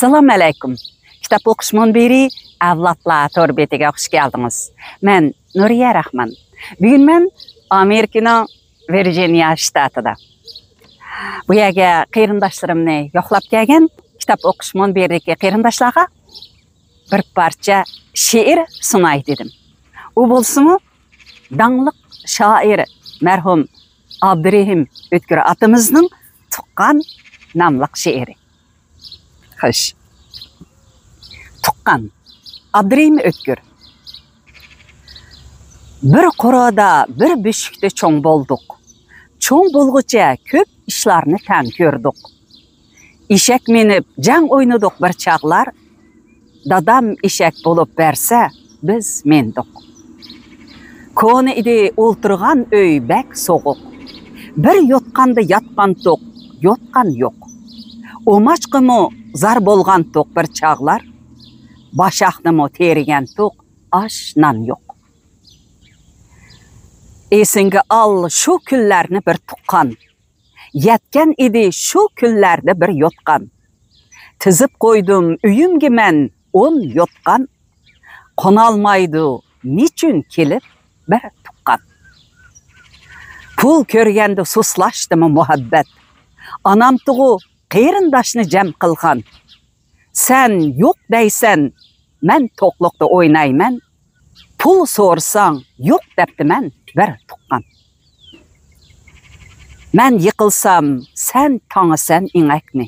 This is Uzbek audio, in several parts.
Assalamu alaykum. Kitap o'qishman beri avlodlar torbetiga xush keldingiz. Men Nuriya Rahman. Bugun men Amerikaning Virginia shtatida. Bu yerga qarindoshlarimni yo'qlab kelgan kitap o'qishman berdagi qarindoshlarga bir parcha she'r sunay dedim. U bo'lsa-mu dangliq shoir marhum Abdurahim O'tkir atamizning tuqqan nomli she'ri. Xo'sh. Tuqqan Abdurahim O'tkir. Bir qurada bir beshikda cho'ng bo'ldik. Cho'ng bo'lguncha ko'p ishlarni tan ko'rdik. Eshak minib jang o'ynadik bir chaqlar. Dadam eshak bo'lib bersa, biz mendik. Koni idi o'ltirgan uy bak so'g'uq. Bir yotqanda yotgan to'q, yotgan yo'q. O'machqimi zar bo'lgan to'q bir chaqlar. Bashaqnimi terigan to'q, osh nan yo'q. Esingga al shu kunlarni bir tuqqan. Yetgan edi shu kunlarda bir yotqan. Tizib qo'ydim uyimga men 10 yotqan. Qonolmaydi nichun kelib bir tuqqan. Pul ko'rganda suslashdimi muhabbat. Anam tug'u qarindoshni jam qilgan. Sen yo'q deysan, men to'qliqda o'ynayman. Pul so'rsang yo'q debdiman bir tuqqan. Men yiqilsam sen tanısan inakni.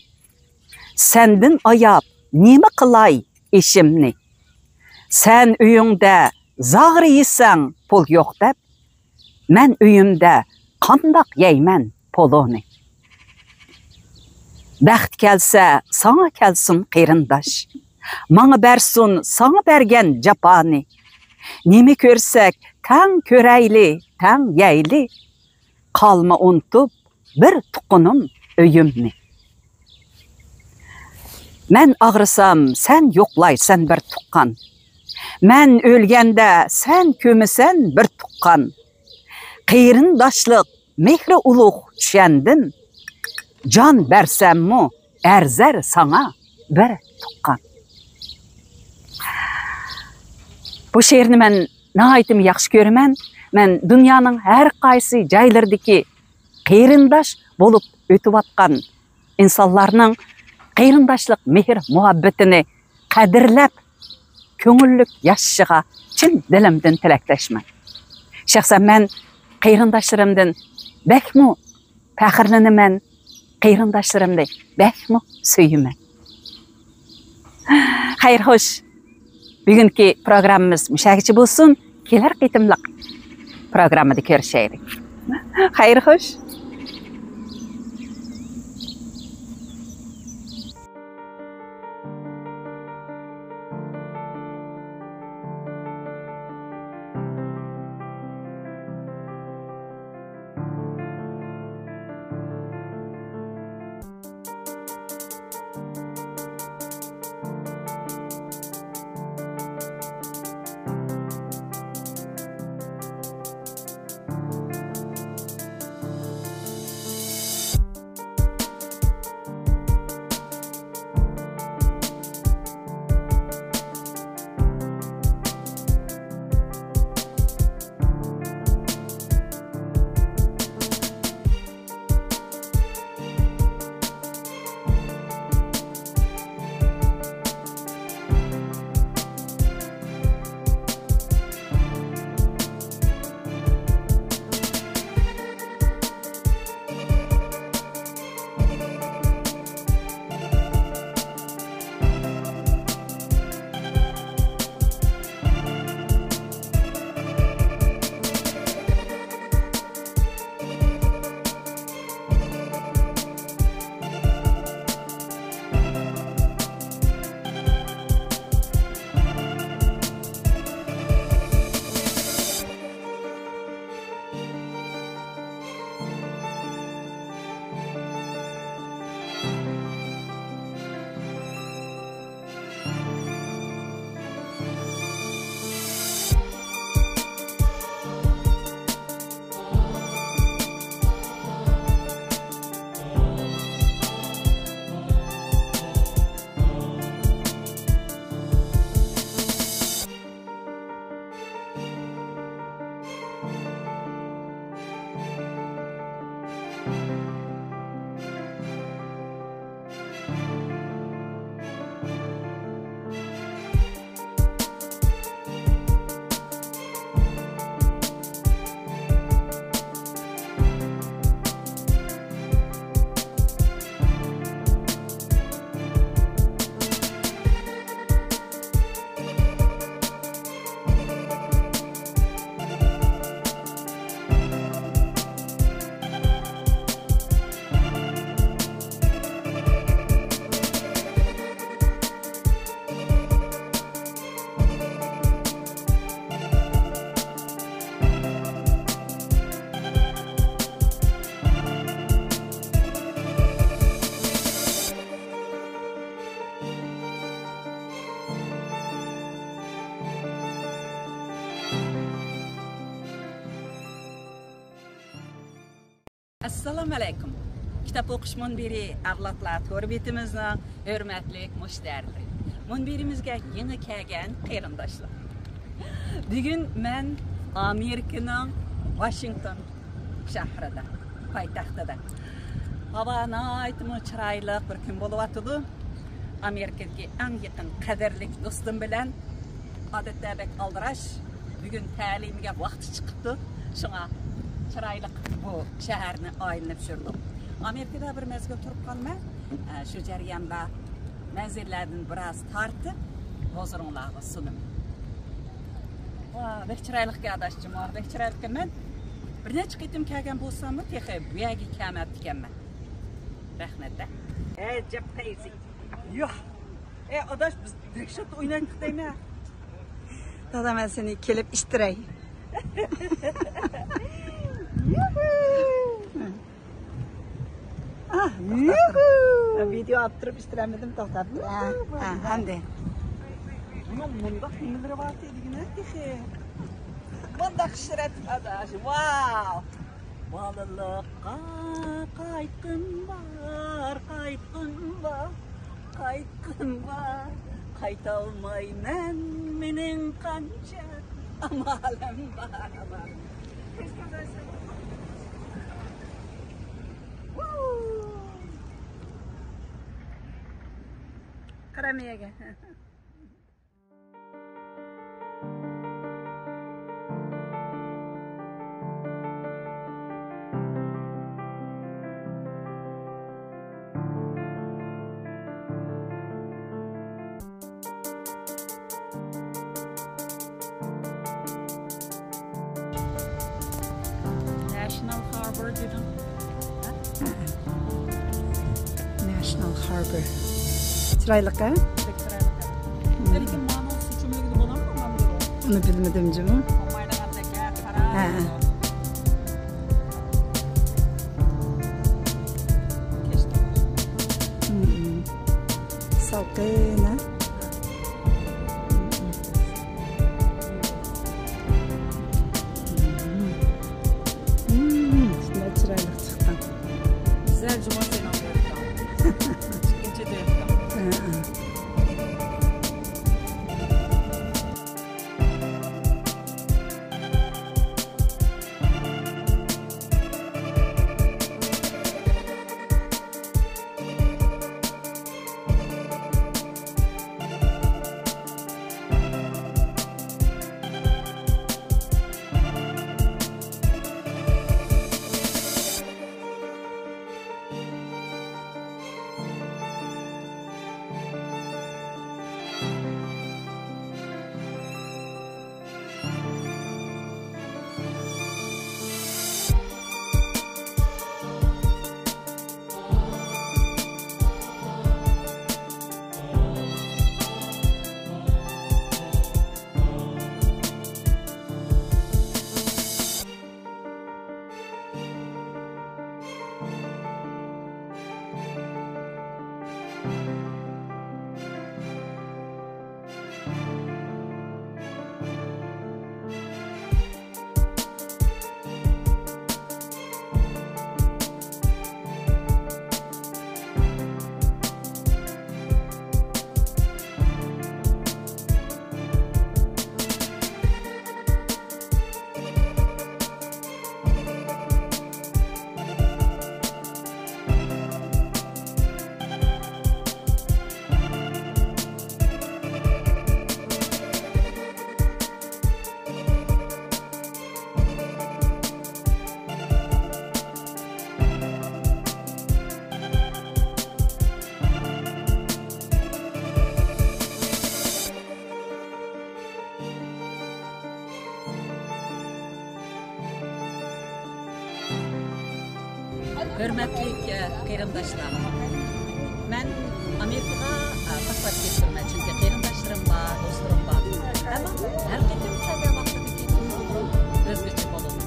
Sendin ayab nima qilay ishimni. Sen uyingda zag'ri yesang pul yo'q deb, men uyimda qandoq yeyman puloni. Baxt kelsa sana kelsin qarindosh. Manga bersin sana bergan japoni. Nima ko'rsak tang ko'rayli, tang yeyli. Qalma unutib bir tuqqanim uyimni. Men ag'risam sen yo'qlaysan bir tuqqan. Men o'lganda sen ko'misan bir tuqqan. Qarindoshlik mehri ulug' tushandim. Can bersammi erzar sana bir tuqqan. Bu she'rni men nihoyatim yaxshi ko'raman. Men dunyoning har qaysi joylaridagi qarindosh bo'lib o'tayotgan insonlarning qarindoshlik mehr muhabbatini qadrlab ko'ngillik yashashiga chin dilimdan tilakdashman. Shaxsan men qarindoshlarimdan bakmu faxrlanaman, qarindoshlarimni bakmu suyaman. Xayr xo'sh. Bugungi programmamiz mushagicha bo'lsin. Kelar qitimliq programmada ko'rishaylik. Xayr xo'sh. Assalamu alaykum. Kitap okuş munbiri avlatlar to'rbetimizning hurmatli mushtarlari. Munbirimizga yangi kelgan qarindoshlar. Bugun men Amerikaning Washington shahrida, poytaxtida. Hava naytmi chiroyli bir kun bo'lyapti. Amerikadagi eng yaqin qadrli do'stim bilan odatdagidek aldirash. Bugun ta'limga vaqti chiqibdi. Shunga chiroyli bu shaharni aylanib yurdim. Amerikada bir mezgil turib qolmay, shu jarayonda manzillardan biroz tortib, huzuringizga sunaman. Bek chiroyli adashchim, bek chiroyli men bir necha qitim kelgan bo'lsam, texi bu yerga kelmabdi ekanman. Rahmat. Jab qaysi. Yo'q. Adash biz direkshot o'ynaylik deymi? Dada men seni kelib ishtiray. Video attırıp iştiremedim toxtab. Hande. Bunun mundaq nimalar var dedigine texi. Mundaq shirat adash. Wow. Balalıqqa qaytqın var, qaytqın var, qaytqın var. Qayta olmayman mening qancha amalim var. Qaramayaga. National Harbor dedim. National Harbor. Çıraylık ha? Lekin ma'no suchumligida bo'ladimi men bu? Onu bilmedim canım. Omaydagandagi qara. Salqin ha? Şunlar çıraylık çıktın. Güzel cumartesi aldım. Çıkınca da hurmatli qarindoshlar. Men Amerikaga pasport getirdim chunki qarindoshlarim bor, do'stlarim bor. Ammo har qachon kelgan vaqtda o'zgacha bo'ladi.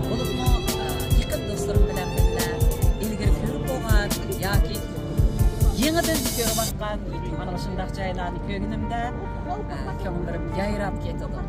Bo'libmi yaqin do'stlarim bilan birga ilgari ko'rib bo'lgan yoki yangidan ko'rayotgan mana shunday joylarni ko'rganimda ko'nglim yayrab ketadi.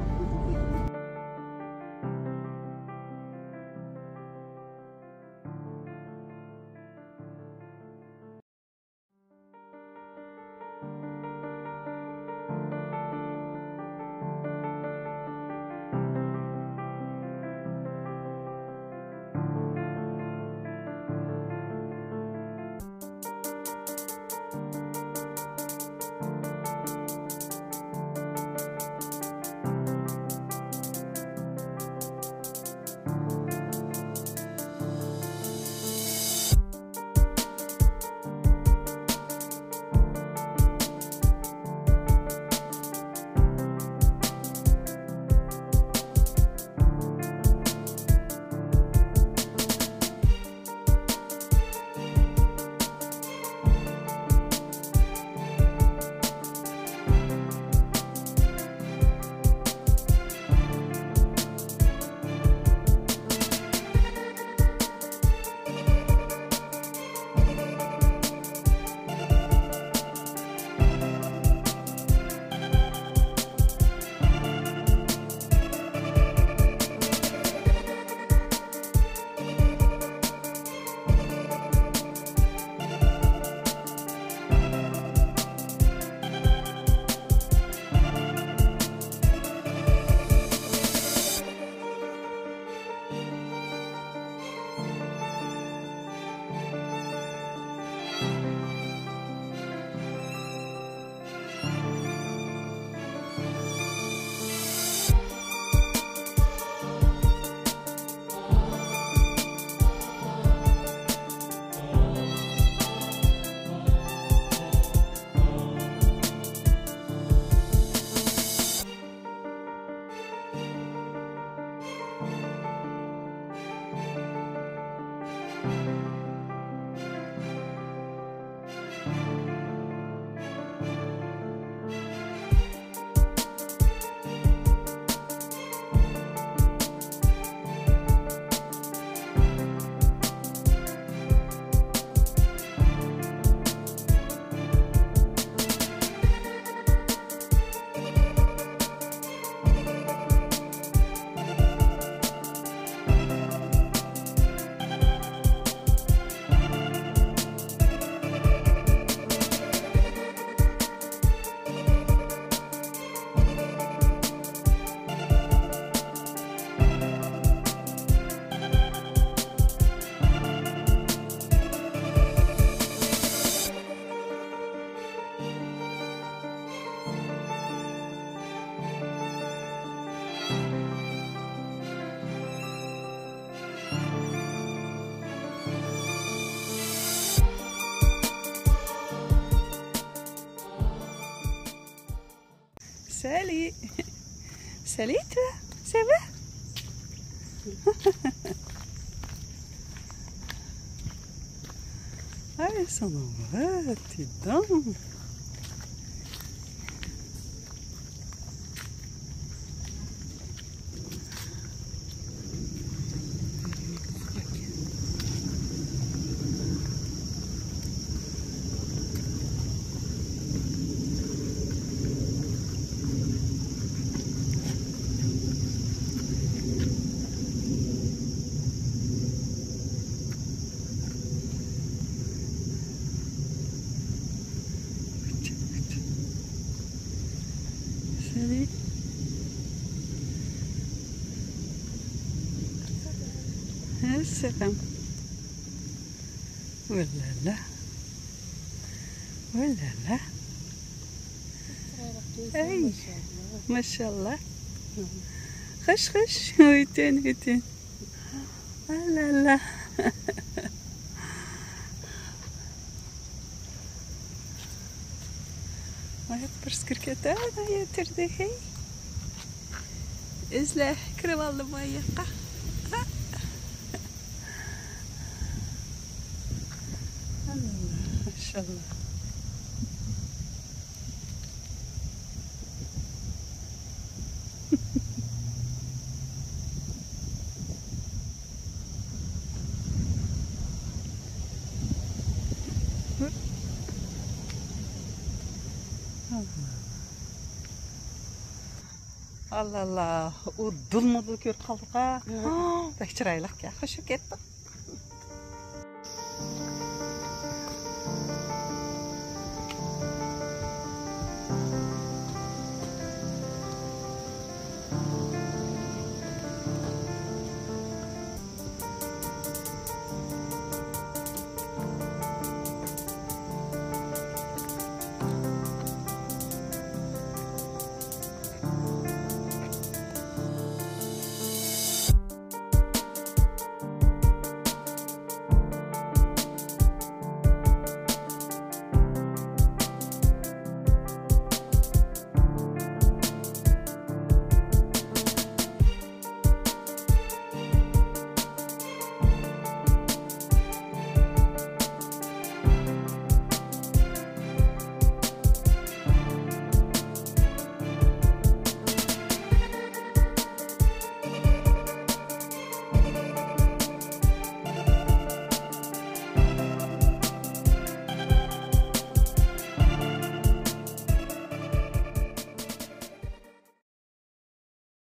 Sally. Sally, toi, ça va? Ah, elles sont nombreuses, dis donc. Salut. السلام. ولا لا ولا لا. اي ما شاء الله. خش خش هويتين هويتين. لا لا. ما يقدرش كركتا ما يتردي هي. ازله كرم الله ما يقع. ما شاء الله. Allah Allah, o dulmadı kör kaldık ha. Pek çıraylık ya, hoşu gitti.